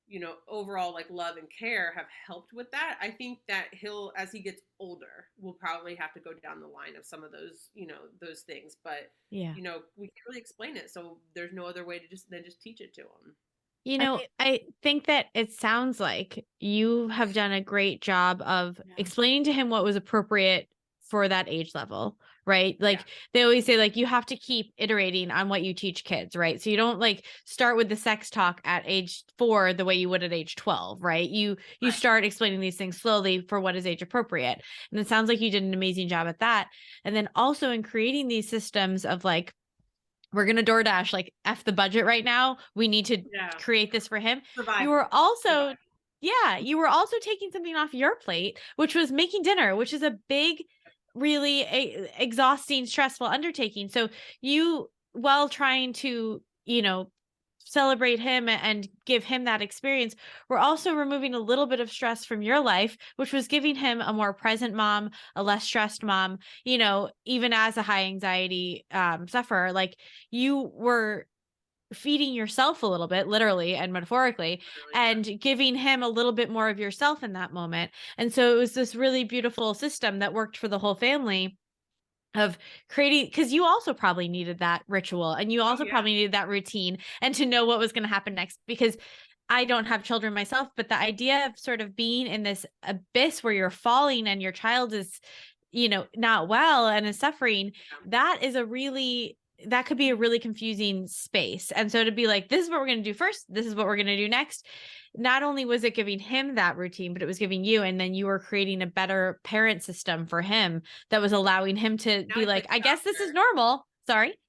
you know, overall like love and care have helped with that. I think that he'll, as he gets older, we'll probably have to go down the line of some of those, you know, those things. But, you know, we can't really explain it. So there's no other way to just teach it to him. You know, I think that it sounds like you have done a great job of explaining to him what was appropriate for that age level, right? Like they always say, like, you have to keep iterating on what you teach kids, right? So you don't like start with the sex talk at age 4 the way you would at age 12, right? You start explaining these things slowly for what is age appropriate. And it sounds like you did an amazing job at that. And then also in creating these systems of like, we're going to DoorDash, like F the budget right now. We need to create this for him. Survival. You were also, you were also taking something off your plate, which was making dinner, which is a big, really exhausting, stressful undertaking. So you, while trying to, celebrate him and give him that experience, we're also removing a little bit of stress from your life, which was giving him a more present mom, a less stressed mom, even as a high anxiety sufferer. Like you were feeding yourself a little bit, literally and metaphorically, and giving him a little bit more of yourself in that moment. And so it was this really beautiful system that worked for the whole family of creating, because you also probably needed that ritual and you also probably needed that routine and to know what was going to happen next, because I don't have children myself, but the idea of sort of being in this abyss where you're falling and your child is, not well and is suffering, that could be a really confusing space. And so to be like, this is what we're going to do first, this is what we're going to do next. Not only was it giving him that routine, but it was giving you, and then you were creating a better parent system for him that was allowing him to be like, I guess this is normal. Sorry.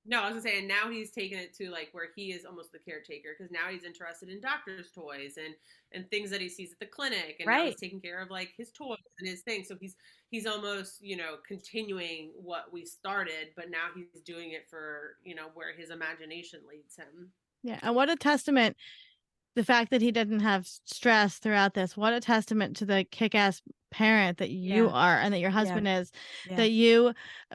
No, I was gonna say, and now he's taken it to like where he is almost the caretaker, because now he's interested in doctor's toys and things that he sees at the clinic, and now he's taking care of like his toys and his things. So he's almost continuing what we started, but now he's doing it for where his imagination leads him. Yeah, and what a testament, the fact that he didn't have stress throughout this. What a testament to the kick-ass parent that you are and that your husband is,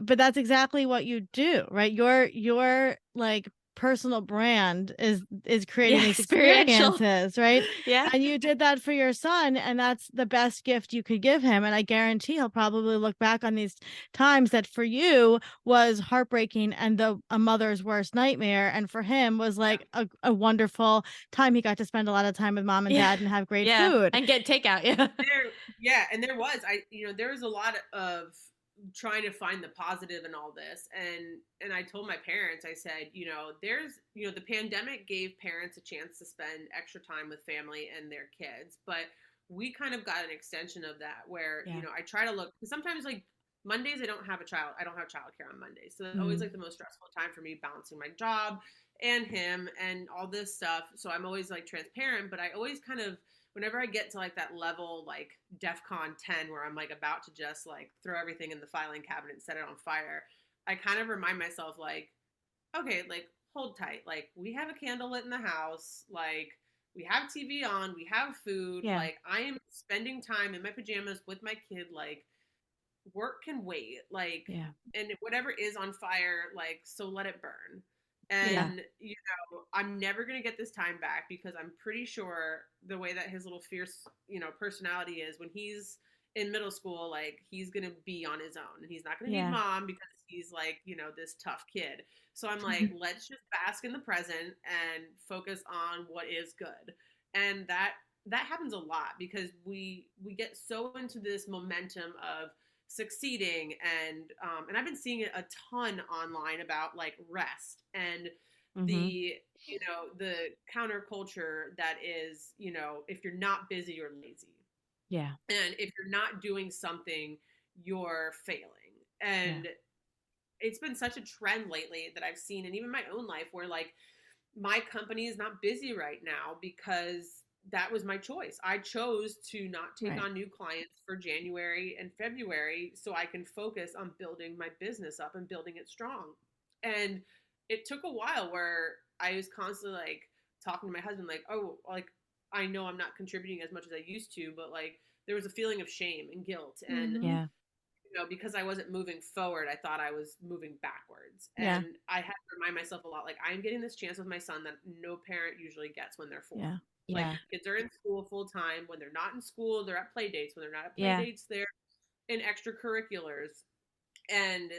but that's exactly what you do, right? Your like personal brand is creating these experiences, right? And you did that for your son, and that's the best gift you could give him. And I guarantee he'll probably look back on these times that for you was heartbreaking and a mother's worst nightmare, and for him was like a wonderful time. He got to spend a lot of time with mom and dad and have great food and get takeout. And there was there was a lot of trying to find the positive in all this, and I told my parents, I said, there's the pandemic gave parents a chance to spend extra time with family and their kids, but we kind of got an extension of that where I try to look, because sometimes like Mondays I don't have childcare on Mondays, so it's always like the most stressful time for me, balancing my job and him and all this stuff. So I'm always like transparent, but I always kind of, whenever I get to like that level, like DEFCON 10, where I'm like about to just like throw everything in the filing cabinet and set it on fire, I kind of remind myself like, okay, like hold tight. Like we have a candle lit in the house. Like we have TV on, we have food. Like I am spending time in my pajamas with my kid. Like work can wait. Like, and whatever is on fire, like, so let it burn. And, I'm never going to get this time back, because I'm pretty sure the way that his little fierce, personality is, when he's in middle school, like he's going to be on his own and he's not going to need mom, because he's like, this tough kid. So I'm like, let's just bask in the present and focus on what is good. And that happens a lot, because we get so into this momentum of succeeding, and I've been seeing it a ton online about like rest and the the counterculture that is, if you're not busy, you're lazy, and if you're not doing something, you're failing. And it's been such a trend lately that I've seen, and even my own life, where like my company is not busy right now because that was my choice. I chose to not take on new clients for January and February so I can focus on building my business up and building it strong. And it took a while where I was constantly like talking to my husband, like, oh, like I know I'm not contributing as much as I used to, but like there was a feeling of shame and guilt. And because I wasn't moving forward, I thought I was moving backwards. And I had to remind myself a lot, like I'm getting this chance with my son that no parent usually gets when they're 4. Like kids are in school full time. When they're not in school, they're at play dates. When they're not at play dates, they're in extracurriculars. And,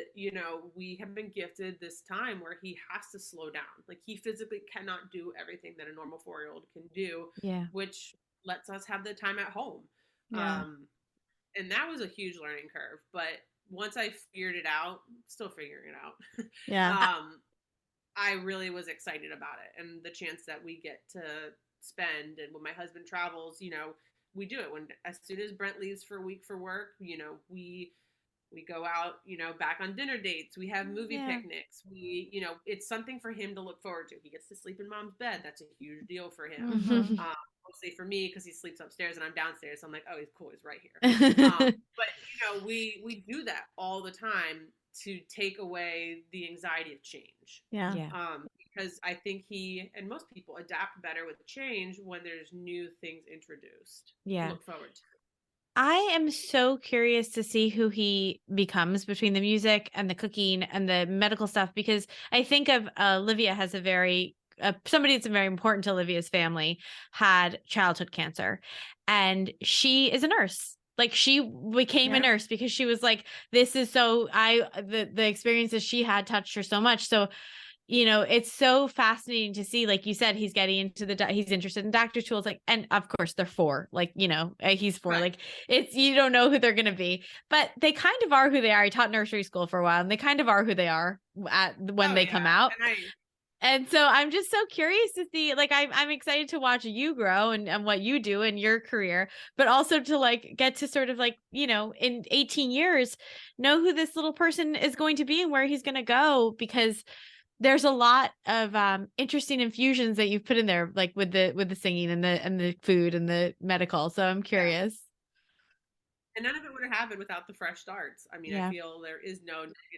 we have been gifted this time where he has to slow down. Like he physically cannot do everything that a normal 4-year-old can do, which lets us have the time at home. And that was a huge learning curve. But once I figured it out, still figuring it out. Yeah. I really was excited about it and the chance that we get to spend. And when my husband travels, we do it as soon as Brent leaves for a week for work, we go out, back on dinner dates. We have movie picnics. It's something for him to look forward to. He gets to sleep in mom's bed. That's a huge deal for him. Mostly for me, because he sleeps upstairs and I'm downstairs. So I'm like, oh, he's cool. He's right here. But we do that all the time to take away the anxiety of change. Yeah. Because I think he and most people adapt better with change when there's new things introduced. Yeah. Look forward to. I am so curious to see who he becomes between the music and the cooking and the medical stuff, because I think of Olivia has a very somebody that's very important to Olivia's family had childhood cancer, and she is a nurse. Like, she became a nurse because she was like, this is so the experiences she had touched her so much. So, it's so fascinating to see, like you said, he's getting into he's interested in doctor tools, like, and of course they're 4, like, he's 4, right. Like, it's, you don't know who they're going to be, but they kind of are who they are. He taught nursery school for a while, and they kind of are who they are when they come out. And so I'm just so curious to see, like, I'm excited to watch you grow and what you do in your career, but also to, like, get to sort of, like, in 18 years, know who this little person is going to be and where he's going to go, because there's a lot of interesting infusions that you've put in there, like with the singing and the food and the medical. So I'm curious. And none of it would have happened without the fresh starts. I mean, I feel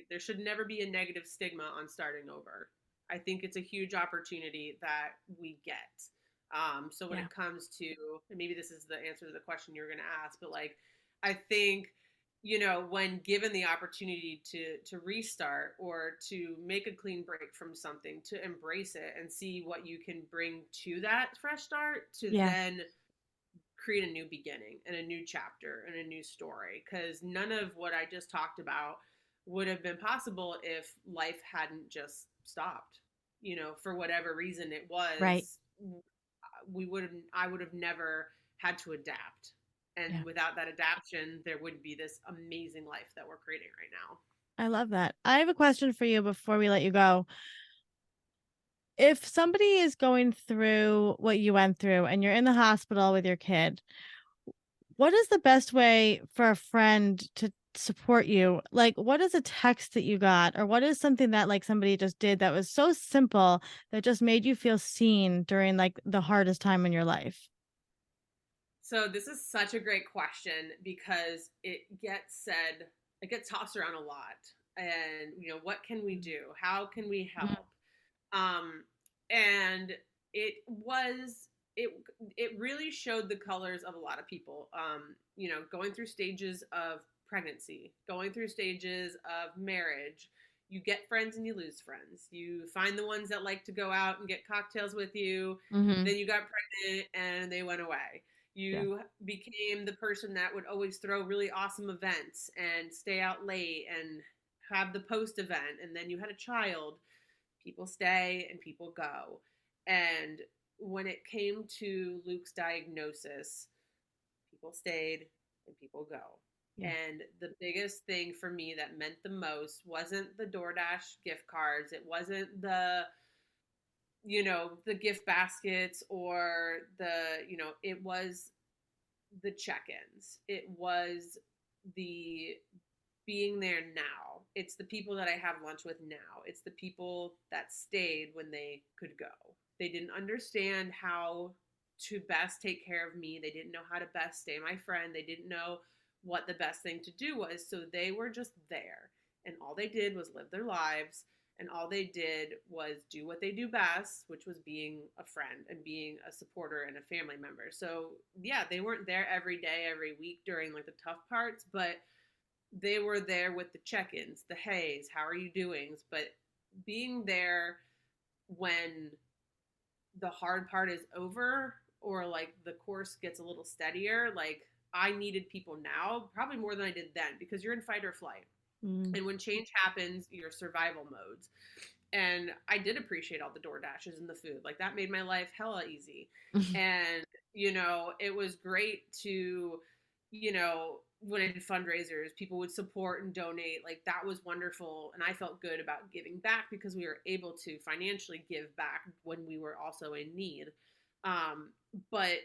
there should never be a negative stigma on starting over. I think it's a huge opportunity that we get. So when it comes to, and maybe this is the answer to the question you're going to ask, but, like, I think, when given the opportunity to restart or to make a clean break from something, to embrace it and see what you can bring to that fresh start, to then create a new beginning and a new chapter and a new story. Because none of what I just talked about would have been possible if life hadn't just stopped, for whatever reason it was. Right. I would have never had to adapt. And without that adaptation, there wouldn't be this amazing life that we're creating right now. I love that. I have a question for you before we let you go. If somebody is going through what you went through and you're in the hospital with your kid, what is the best way for a friend to support you? Like, what is a text that you got, or what is something that, like, somebody just did that was so simple that just made you feel seen during, like, the hardest time in your life? So this is such a great question, because it gets tossed around a lot. And, what can we do? How can we help? And it really showed the colors of a lot of people, going through stages of pregnancy, going through stages of marriage. You get friends and you lose friends. You find the ones that like to go out and get cocktails with you. Then you got pregnant and they went away. You became the person that would always throw really awesome events and stay out late and have the post event. And then you had a child. People stay and people go. And when it came to Luke's diagnosis, people stayed and people go. And the biggest thing for me that meant the most wasn't the DoorDash gift cards. It wasn't the gift baskets or it was the check-ins. It was the being there now. It's the people that I have lunch with now. It's the people that stayed when they could go. They didn't understand how to best take care of me. They didn't know how to best stay my friend. They didn't know what the best thing to do was. So they were just there. And all they did was live their lives. And all they did was do what they do best, which was being a friend and being a supporter and a family member. So they weren't there every day, every week during, like, the tough parts, but they were there with the check-ins, the heys, how are you doing? But being there when the hard part is over, or, like, the course gets a little steadier, like, I needed people now, probably more than I did then, because you're in fight or flight. And when change happens, you're survival modes. And I did appreciate all the DoorDashes and the food. Like, that made my life hella easy. And, it was great to, when I did fundraisers, people would support and donate. Like that was wonderful. And I felt good about giving back because we were able to financially give back when we were also in need. But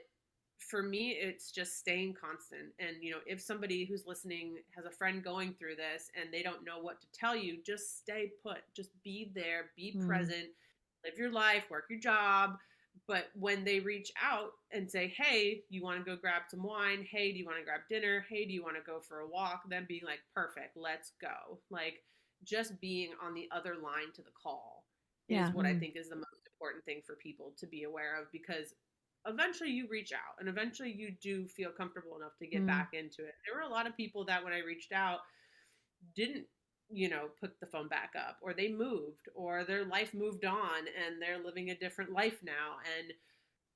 for me, it's just staying constant. And, you know, if somebody who's listening has a friend going through this and they don't know what to tell you, just stay put, just be there, be present, live your life, work your job. But when they reach out and say, hey, you want to go grab some wine? Hey, do you want to grab dinner? Hey, do you want to go for a walk? Then being like, perfect, let's go. Like just being on the other line to the call is what I think is the most important thing for people to be aware of, because eventually you reach out and eventually you do feel comfortable enough to get back into it. There were a lot of people that when I reached out didn't, you know, put the phone back up, or they moved, or their life moved on and they're living a different life now, and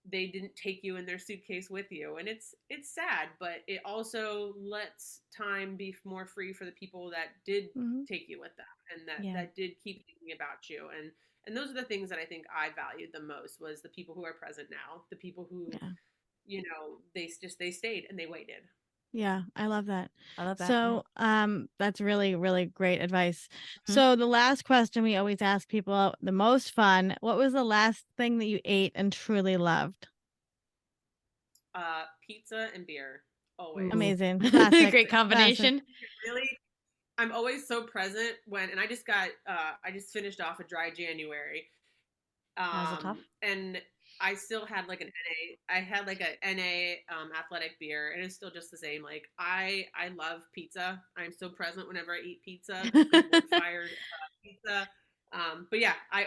they didn't take you in their suitcase with you. And it's sad, but it also lets time be more free for the people that did take you with them and that did keep thinking about you. And those are the things that I think I valued the most, was the people who are present now, the people who, you know, they stayed and they waited. Yeah, I love that. So, that's really, really great advice. So the last question we always ask people, the most fun, what was the last thing that you ate and truly loved? Pizza and beer. Always. Amazing. Great combination. Really, I'm always so present when, and I just finished off a dry January. That was tough. And I still had like I had like a NA athletic beer, and it's still just the same. Like I love pizza. I'm so present whenever I eat pizza, fired pizza. But yeah, I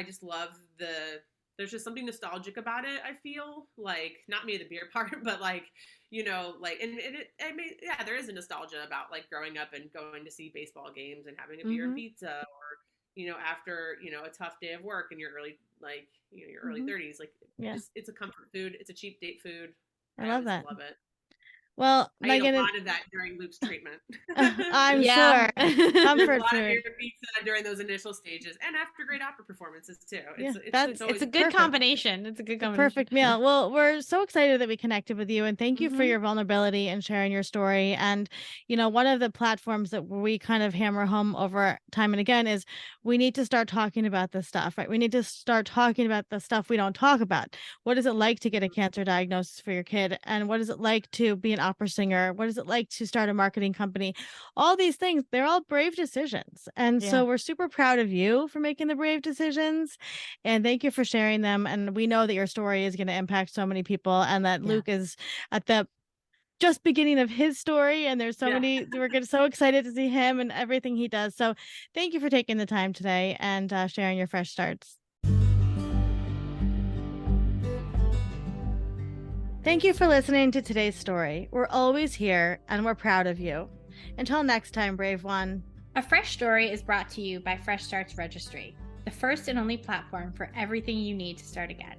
just love there's just something nostalgic about it. I feel like, not me the beer part, but like, you know, like, and there is a nostalgia about like growing up and going to see baseball games and having a beer and pizza, or, you know, after, you know, a tough day of work in your early, like, you know, your early 30s, like it's a comfort food. It's a cheap date food. I love that. Love it. Well, I ate a lot of that during Luke's treatment. I'm sure. Comfort food. Pizza during those initial stages, and after great opera performances too. It's a good combination. It's a good combination. Perfect meal. Well, we're so excited that we connected with you, and thank you for your vulnerability and sharing your story. And, you know, one of the platforms that we kind of hammer home over time and again is we need to start talking about this stuff, right? We need to start talking about the stuff we don't talk about. What is it like to get a cancer diagnosis for your kid? And what is it like to be an opera singer? What is it like to start a marketing company? All these things, they're all brave decisions. And so we're super proud of you for making the brave decisions. And thank you for sharing them. And we know that your story is going to impact so many people, and that Luke is at the just beginning of his story. And there's so many, we're so excited to see him and everything he does. So thank you for taking the time today and sharing your fresh starts. Thank you for listening to today's story. We're always here and we're proud of you. Until next time, brave one. A Fresh Story is brought to you by Fresh Starts Registry, the first and only platform for everything you need to start again.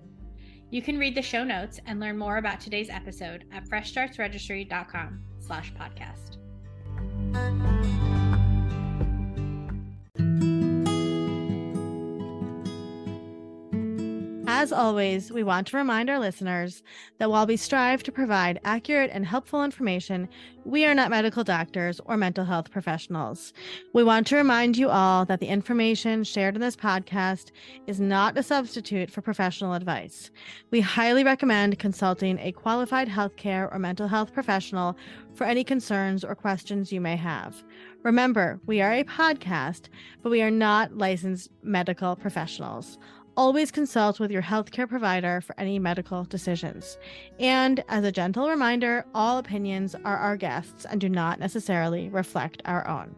You can read the show notes and learn more about today's episode at freshstartsregistry.com/podcast. As always, we want to remind our listeners that while we strive to provide accurate and helpful information, we are not medical doctors or mental health professionals. We want to remind you all that the information shared in this podcast is not a substitute for professional advice. We highly recommend consulting a qualified healthcare or mental health professional for any concerns or questions you may have. Remember, we are a podcast, but we are not licensed medical professionals. Always consult with your healthcare provider for any medical decisions. And as a gentle reminder, all opinions are our guests and do not necessarily reflect our own.